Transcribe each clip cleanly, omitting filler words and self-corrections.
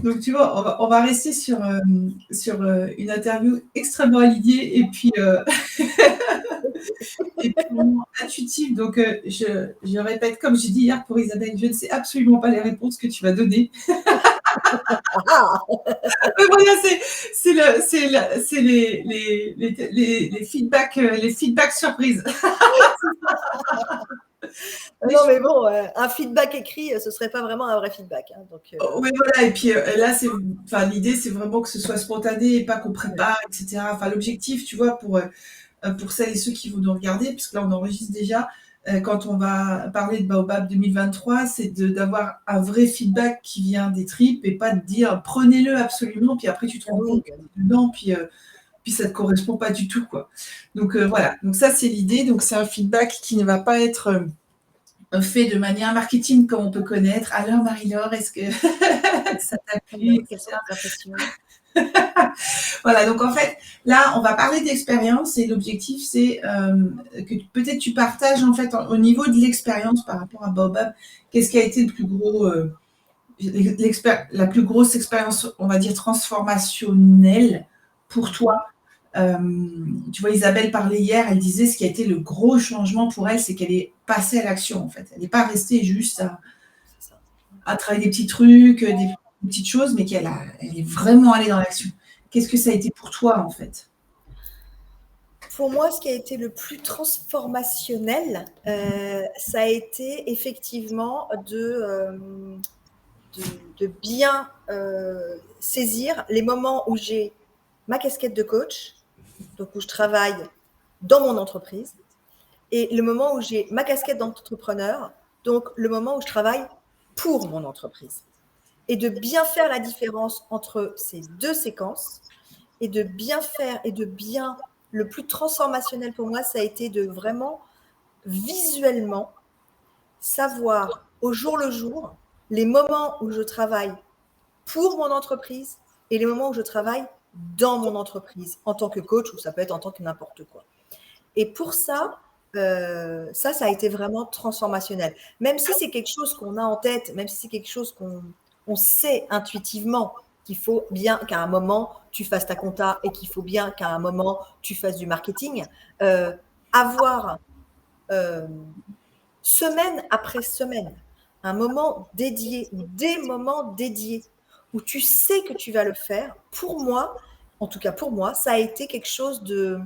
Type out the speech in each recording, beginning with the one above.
Donc, tu vois, on va rester sur une interview extrêmement alignée et puis, et puis intuitive. Donc, je répète, comme j'ai dit hier pour Isabelle, je ne sais absolument pas les réponses que tu vas donner. Ah, Mais voilà, c'est les feedbacks surprises. Mais non, mais bon, un feedback écrit, ce serait pas vraiment un vrai feedback. Hein, donc, oui, voilà. Et puis là, enfin, l'idée, c'est vraiment que ce soit spontané et pas qu'on prépare, etc. Enfin, l'objectif, tu vois, pour celles et ceux qui vont nous regarder, puisque là, on enregistre déjà, quand on va parler de Baobab 2023, c'est d'avoir un vrai feedback qui vient des tripes et pas de dire prenez-le absolument, puis après, tu te rends compte que tu es dedans, puis ça ne te correspond pas du tout, quoi. Donc, voilà. Donc, ça, c'est l'idée. Donc, c'est un feedback qui ne va pas être fait de manière marketing comme on peut connaître. Alors, Marie-Laure, est-ce que ça t'a plu, quelles sont tes impressions? Voilà, donc en fait, là, on va parler d'expérience et l'objectif, c'est que peut-être tu partages en fait au niveau de l'expérience par rapport à Baobab, qu'est-ce qui a été le plus gros, la plus grosse expérience, on va dire, transformationnelle pour toi. Tu vois, Isabelle parlait hier, elle disait ce qui a été le gros changement pour elle, c'est qu'elle est passée à l'action en fait. Elle n'est pas restée juste à travailler des petits trucs, des petites choses, mais elle est vraiment allée dans l'action. Qu'est-ce que ça a été pour toi, en fait? Pour moi, ce qui a été le plus transformationnel, ça a été effectivement de bien saisir les moments où j'ai ma casquette de coach, donc où je travaille dans mon entreprise, et le moment où j'ai ma casquette d'entrepreneur, donc le moment où je travaille pour mon entreprise. Et de bien faire la différence entre ces deux séquences et de bien faire et de bien. Le plus transformationnel pour moi, ça a été de vraiment visuellement savoir au jour le jour les moments où je travaille pour mon entreprise et les moments où je travaille dans mon entreprise en tant que coach ou ça peut être en tant que n'importe quoi. Et pour ça, ça a été vraiment transformationnel. Même si c'est quelque chose qu'on a en tête, même si c'est quelque chose qu'on sait intuitivement qu'il faut bien qu'à un moment, tu fasses ta compta et qu'il faut bien qu'à un moment, tu fasses du marketing, avoir semaine après semaine un moment dédié ou des moments dédiés où tu sais que tu vas le faire, pour moi, en tout cas pour moi, ça a été quelque chose de,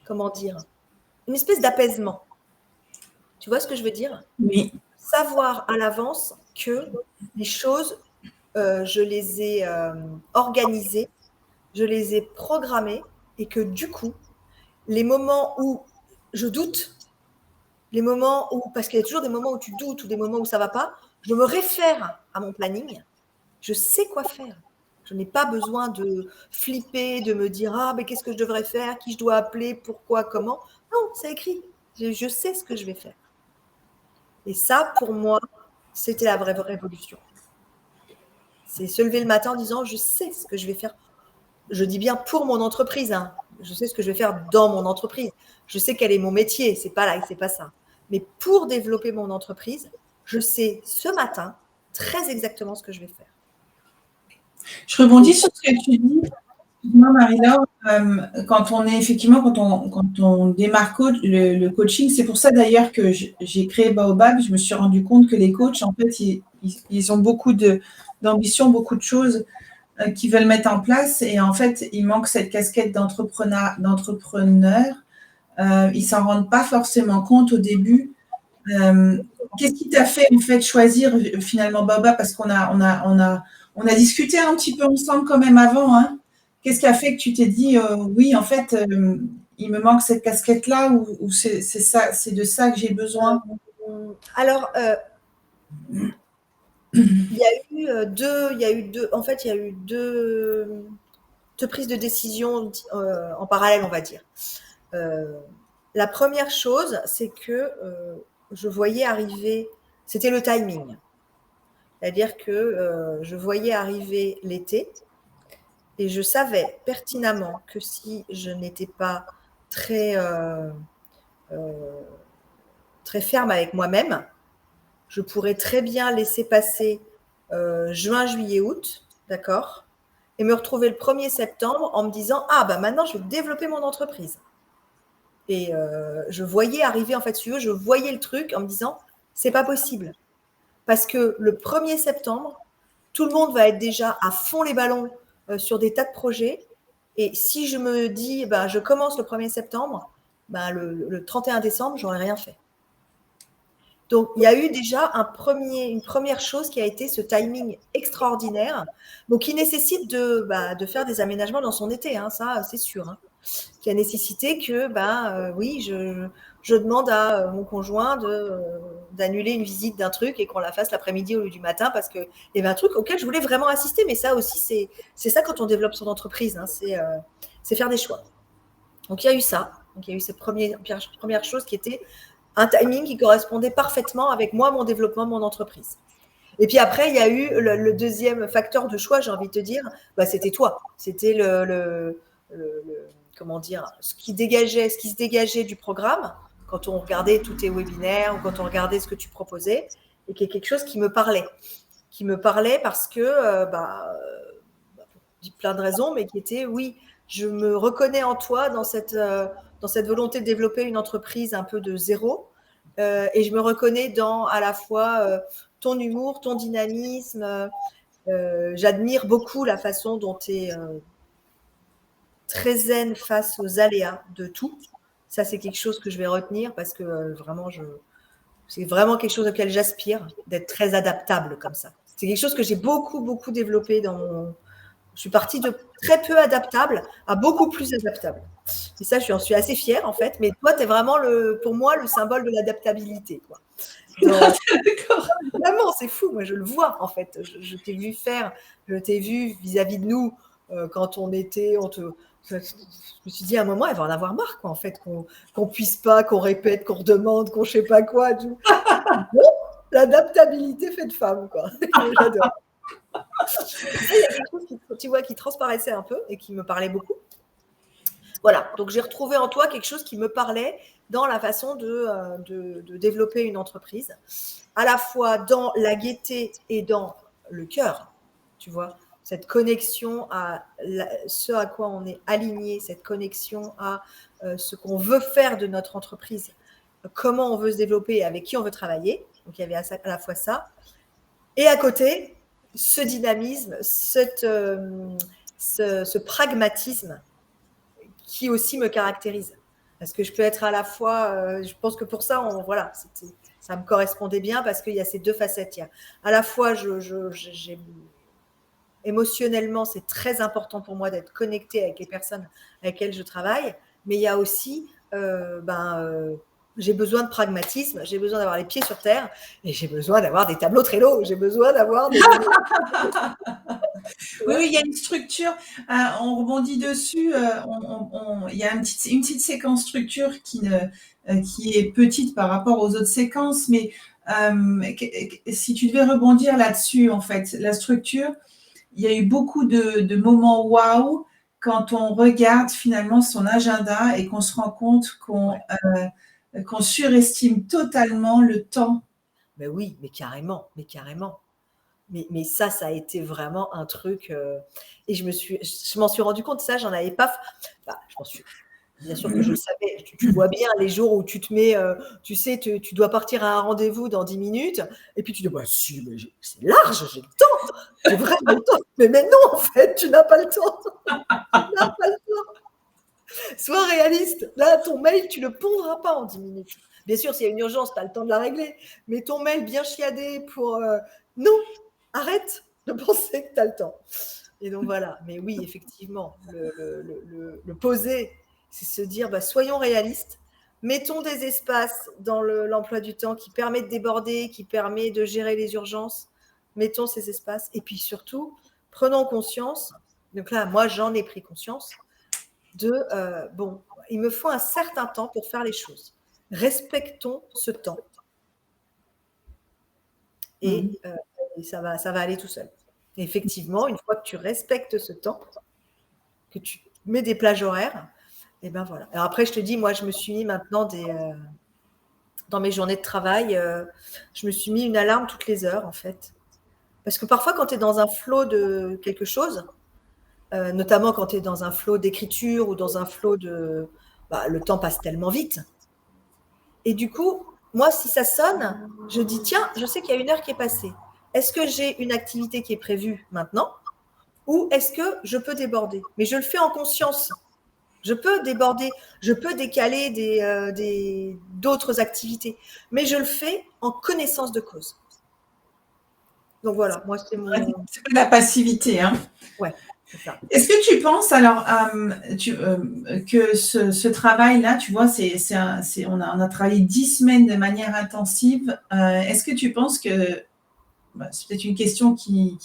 comment dire, une espèce d'apaisement. Tu vois ce que je veux dire? Oui. Savoir à l'avance que les choses, je les ai organisées, je les ai programmées et que du coup, les moments où je doute, les moments où, parce qu'il y a toujours des moments où tu doutes ou des moments où ça ne va pas, je me réfère à mon planning, je sais quoi faire. Je n'ai pas besoin de flipper, de me dire ah mais qu'est-ce que je devrais faire, qui je dois appeler, pourquoi, comment. Non, c'est écrit. Je sais ce que je vais faire. Et ça, pour moi, c'était la vraie révolution. C'est se lever le matin en disant je sais ce que je vais faire. Je dis bien pour mon entreprise. Hein. Je sais ce que je vais faire dans mon entreprise. Je sais quel est mon métier. C'est pas là, c'est pas ça. Mais pour développer mon entreprise, je sais ce matin très exactement ce que je vais faire. Je rebondis sur ce que tu dis. Moi, Marie-Laure, quand on démarre le coaching, c'est pour ça d'ailleurs que j'ai créé Baobab. Je me suis rendu compte que les coachs, en fait, ils ont beaucoup d'ambition, beaucoup de choses qu'ils veulent mettre en place. Et en fait, il manque cette casquette d'entrepreneur. Ils s'en rendent pas forcément compte au début. Qu'est-ce qui t'a fait en fait choisir finalement Baobab? Parce on a discuté un petit peu ensemble quand même avant. Hein. Qu'est-ce qui a fait que tu t'es dit oui, en fait, il me manque cette casquette-là ou c'est ça, c'est de ça que j'ai besoin? Alors, il y a eu deux prises de décision en parallèle, on va dire. La première chose, c'est que je voyais arriver, c'était le timing. C'est-à-dire que je voyais arriver l'été et je savais pertinemment que si je n'étais pas très, très ferme avec moi-même, je pourrais très bien laisser passer juin, juillet, août d'accord, et me retrouver le 1er septembre en me disant « Ah, bah maintenant, je vais développer mon entreprise ». Et je voyais arriver, en fait, si tu veux, je voyais le truc en me disant « C'est pas possible ». Parce que le 1er septembre, tout le monde va être déjà à fond les ballons sur des tas de projets. Et si je me dis, ben, je commence le 1er septembre, ben, le 31 décembre, j'aurais rien fait. Donc, il y a eu déjà une première chose qui a été ce timing extraordinaire, donc qui nécessite de faire des aménagements dans son été, hein, ça, c'est sûr. Hein, qui a nécessité que, oui, je demande à mon conjoint d'annuler une visite d'un truc et qu'on la fasse l'après-midi au lieu du matin parce qu'il y avait un truc auquel je voulais vraiment assister. Mais ça aussi, c'est ça quand on développe son entreprise, hein, c'est faire des choix. Donc, il y a eu ça. Donc, il y a eu cette première chose qui était un timing qui correspondait parfaitement avec moi, mon développement, mon entreprise. Et puis après, il y a eu le deuxième facteur de choix, j'ai envie de te dire, c'était toi. C'était comment dire, ce qui se dégageait du programme quand on regardait tous tes webinaires ou quand on regardait ce que tu proposais et qui est quelque chose qui me parlait. Qui me parlait parce que, pour plein de raisons, mais qui était, oui, je me reconnais en toi dans cette volonté de développer une entreprise un peu de zéro. Et je me reconnais dans à la fois ton humour, ton dynamisme. J'admire beaucoup la façon dont tu es très zen face aux aléas de tout. Ça, c'est quelque chose que je vais retenir parce que vraiment, c'est vraiment quelque chose auquel j'aspire, d'être très adaptable comme ça. C'est quelque chose que j'ai beaucoup, beaucoup développé dans mon... Je suis partie de très peu adaptable à beaucoup plus adaptable. Et ça, j'en suis assez fière, en fait. Mais toi, tu es vraiment, pour moi, le symbole de l'adaptabilité, quoi. Donc, vraiment, c'est fou. Moi, je le vois, en fait. Je t'ai vu faire, je t'ai vu vis-à-vis de nous quand on était... Je me suis dit, à un moment, elle va en avoir marre, quoi, en fait, qu'on puisse pas, qu'on répète, qu'on redemande, qu'on ne sait pas quoi. Bon, l'adaptabilité fait de femme, quoi. J'adore. Il y a quelque chose tu vois, qui transparaissait un peu et qui me parlait beaucoup. Voilà, donc j'ai retrouvé en toi quelque chose qui me parlait dans la façon de développer une entreprise, à la fois dans la gaieté et dans le cœur, tu vois, cette connexion à ce à quoi on est aligné, cette connexion à ce qu'on veut faire de notre entreprise, comment on veut se développer et avec qui on veut travailler. Donc il y avait à la fois ça. Et à côté, ce dynamisme, ce pragmatisme qui aussi me caractérise. Parce que je peux être à la fois, je pense que pour ça, voilà, ça me correspondait bien parce qu'il y a ces deux facettes. Il y a, à la fois, émotionnellement, c'est très important pour moi d'être connectée avec les personnes avec lesquelles je travaille, mais il y a aussi, j'ai besoin de pragmatisme, j'ai besoin d'avoir les pieds sur terre et j'ai besoin d'avoir des tableaux Trello, j'ai besoin d'avoir des... Oui, il y a une structure, on rebondit dessus, il y a une petite séquence structure qui est petite par rapport aux autres séquences, mais si tu devais rebondir là-dessus, en fait, la structure, il y a eu beaucoup de moments waouh quand on regarde finalement son agenda et qu'on se rend compte qu'on surestime totalement le temps. Mais oui, mais carrément, mais carrément. Mais ça a été vraiment un truc. Et je m'en suis rendu compte, ça, j'en avais pas. Bien sûr que je le savais. Tu vois bien les jours où tu te mets, tu sais, tu dois partir à un rendez-vous dans 10 minutes. Et puis tu dis, bah si, mais c'est large, j'ai le temps. J'ai vraiment le temps. Mais non, en fait, tu n'as pas le temps. Tu n'as pas le temps. Sois réaliste. Là, ton mail, tu ne le pondras pas en 10 minutes. Bien sûr, s'il y a une urgence, tu as le temps de la régler. Mais ton mail bien chiadé pour... non, arrête de penser que tu as le temps. Et donc voilà. Mais oui, effectivement, le poser, c'est se dire, soyons réalistes. Mettons des espaces dans l'emploi du temps qui permet de déborder, qui permet de gérer les urgences. Mettons ces espaces. Et puis surtout, prenons conscience. Donc là, moi, j'en ai pris conscience il me faut un certain temps pour faire les choses. Respectons ce temps. Et ça va aller tout seul. Et effectivement, une fois que tu respectes ce temps, que tu mets des plages horaires, et ben voilà. Alors après, je te dis, moi, je me suis mis maintenant dans mes journées de travail, je me suis mis une alarme toutes les heures, en fait. Parce que parfois, quand tu es dans un flow de quelque chose, notamment quand tu es dans un flow d'écriture ou dans un flow de… le temps passe tellement vite. Et du coup, moi, si ça sonne, je dis, tiens, je sais qu'il y a 1 heure qui est passée. Est-ce que j'ai une activité qui est prévue maintenant ou est-ce que je peux déborder? Mais je le fais en conscience. Je peux déborder, je peux décaler d'autres activités, mais je le fais en connaissance de cause. Donc voilà, moi c'est mon… C'est pas de la passivité, hein. Ouais, c'est ça. Est-ce que tu penses alors que ce travail-là, tu vois, on a travaillé 10 semaines de manière intensive. Est-ce que tu penses que c'est peut-être une question qui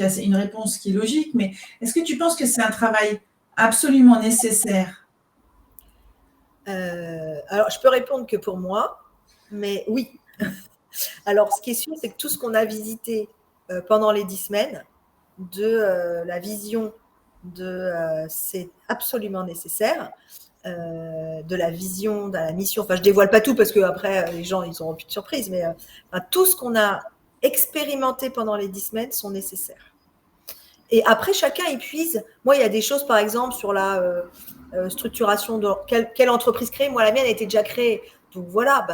a une réponse qui est logique, mais est-ce que tu penses que c'est un travail absolument nécessaire? Alors, je peux répondre que pour moi, mais oui. Alors, ce qui est sûr, c'est que tout ce qu'on a visité pendant les 10 semaines, de la vision de c'est absolument nécessaire, de la vision, de la mission, enfin je dévoile pas tout parce que après les gens ils n'auront plus de surprise, mais tout ce qu'on a expérimenté pendant les 10 semaines sont nécessaires. Et après chacun épuise. Moi il y a des choses par exemple sur la structuration de quelle entreprise créer. Moi la mienne a été déjà créée. Donc voilà,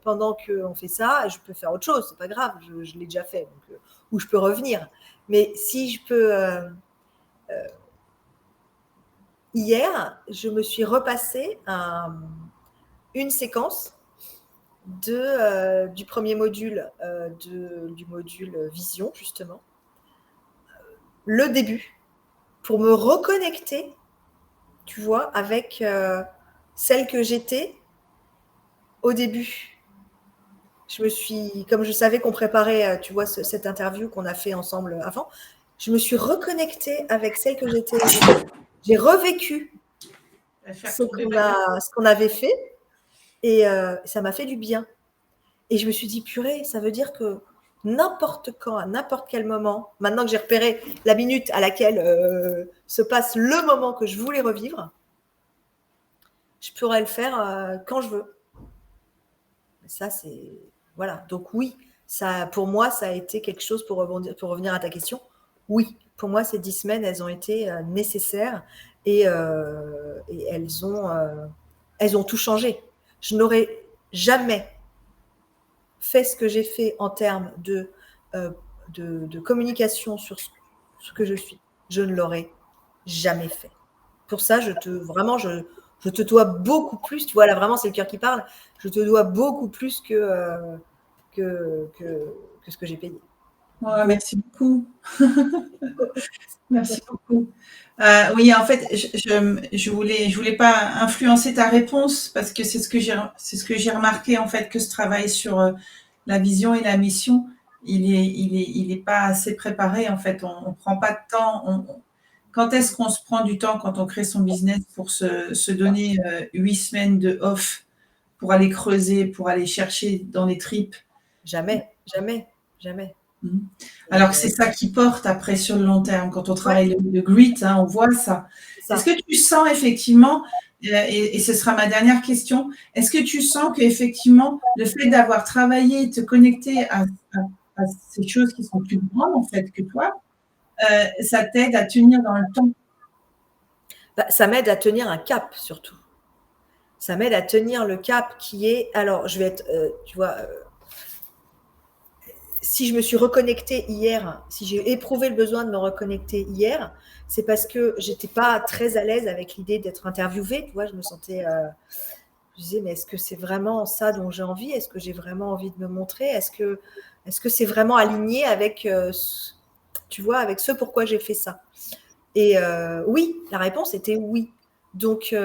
pendant qu'on fait ça, je peux faire autre chose, c'est pas grave, je l'ai déjà fait, donc, ou je peux revenir. Mais si je peux… hier, je me suis repassé une séquence du premier module, du module Vision, justement, le début, pour me reconnecter, tu vois, avec celle que j'étais au début. Comme je savais qu'on préparait, tu vois, cette interview qu'on a fait ensemble avant, je me suis reconnectée avec celle que j'étais. J'ai revécu ce qu'on avait fait et ça m'a fait du bien. Et je me suis dit, purée, ça veut dire que n'importe quand, à n'importe quel moment, maintenant que j'ai repéré la minute à laquelle se passe le moment que je voulais revivre, je pourrais le faire quand je veux. Ça, c'est… Voilà. Donc oui, ça, pour moi, ça a été quelque chose, pour revenir à ta question. Oui, pour moi, ces 10 semaines, elles ont été nécessaires et elles ont tout changé. Je n'aurais jamais fait ce que j'ai fait en termes de communication sur ce que je suis. Je ne l'aurais jamais fait. Pour ça, je te dois beaucoup plus. Tu vois, là, vraiment, c'est le cœur qui parle. Je te dois beaucoup plus que ce que j'ai payé. Ouais, merci beaucoup. Merci beaucoup. Oui, en fait, je voulais pas influencer ta réponse parce que c'est ce que j'ai remarqué en fait, que ce travail sur la vision et la mission, il est pas assez préparé en fait. On prend pas de temps. Quand est-ce qu'on se prend du temps quand on crée son business pour se donner 8 semaines de off pour aller creuser, pour aller chercher dans les tripes? Jamais, jamais, jamais. Alors que c'est ça qui porte après sur le long terme. Quand on travaille le grit, hein, on voit ça. Est-ce que tu sens effectivement, et ce sera ma dernière question, est-ce que tu sens qu'effectivement, le fait d'avoir travaillé, te connecter à ces choses qui sont plus grandes en fait que toi, ça t'aide à tenir dans le temps? Ça m'aide à tenir un cap surtout. Ça m'aide à tenir le cap qui est… Alors, je vais être, tu vois… si je me suis reconnectée hier, si j'ai éprouvé le besoin de me reconnecter hier, c'est parce que j'étais pas très à l'aise avec l'idée d'être interviewée. Tu vois, je me sentais… je disais, mais est-ce que c'est vraiment ça dont j'ai envie? Est-ce que j'ai vraiment envie de me montrer? Est-ce que c'est vraiment aligné avec, tu vois, avec ce pourquoi j'ai fait ça? Et oui, la réponse était oui. Donc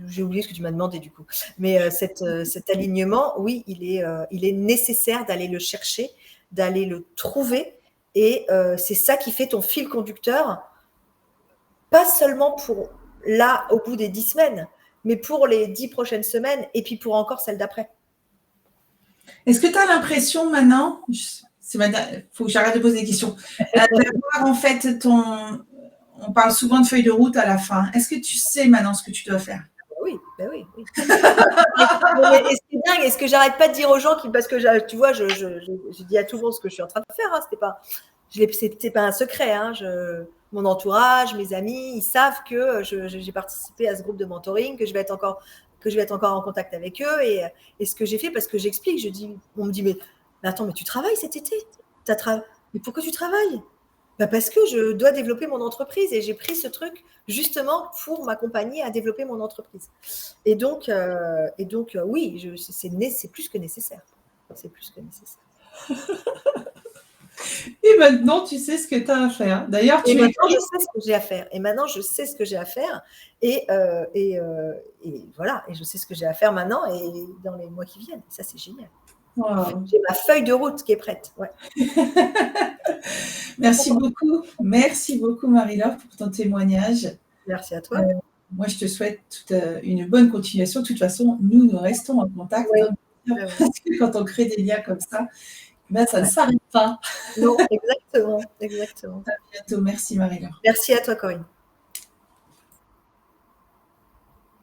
j'ai oublié ce que tu m'as demandé du coup. Mais cet alignement, oui, il est nécessaire d'aller le chercher, d'aller le trouver. Et c'est ça qui fait ton fil conducteur, pas seulement pour là, au bout des 10 semaines, mais pour les 10 prochaines semaines et puis pour encore celles d'après. Est-ce que tu as l'impression maintenant, faut que j'arrête de poser des questions, d'avoir en fait on parle souvent de feuille de route à la fin. Est-ce que tu sais maintenant ce que tu dois faire? Oui, ben oui. Mais dingue. Et ce que j'arrête pas de dire aux gens, parce que tu vois, je dis à tout le monde ce que je suis en train de faire. Hein, c'était pas un secret. Hein, mon entourage, mes amis, ils savent que j'ai participé à ce groupe de mentoring, que je vais être encore en contact avec eux. Et ce que j'ai fait, parce que j'explique, on me dit, mais attends, mais tu travailles cet été? Mais pourquoi tu travailles? Parce que je dois développer mon entreprise et j'ai pris ce truc justement pour m'accompagner à développer mon entreprise. Et donc oui, c'est plus que nécessaire. C'est plus que nécessaire. Et maintenant, tu sais ce que tu as à faire. D'ailleurs, je sais ce que j'ai à faire. Et maintenant, je sais ce que j'ai à faire. Et voilà. Et je sais ce que j'ai à faire maintenant et dans les mois qui viennent. Et ça, c'est génial. Wow. J'ai ma feuille de route qui est prête. Ouais. Merci beaucoup. Merci beaucoup, Marie-Laure, pour ton témoignage. Merci à toi. Moi, je te souhaite une bonne continuation. De toute façon, nous restons en contact. Oui. Parce que quand on crée des liens comme ça, ça ne s'arrête pas. Non, exactement. À bientôt. Merci, Marie-Laure. Merci à toi, Corinne.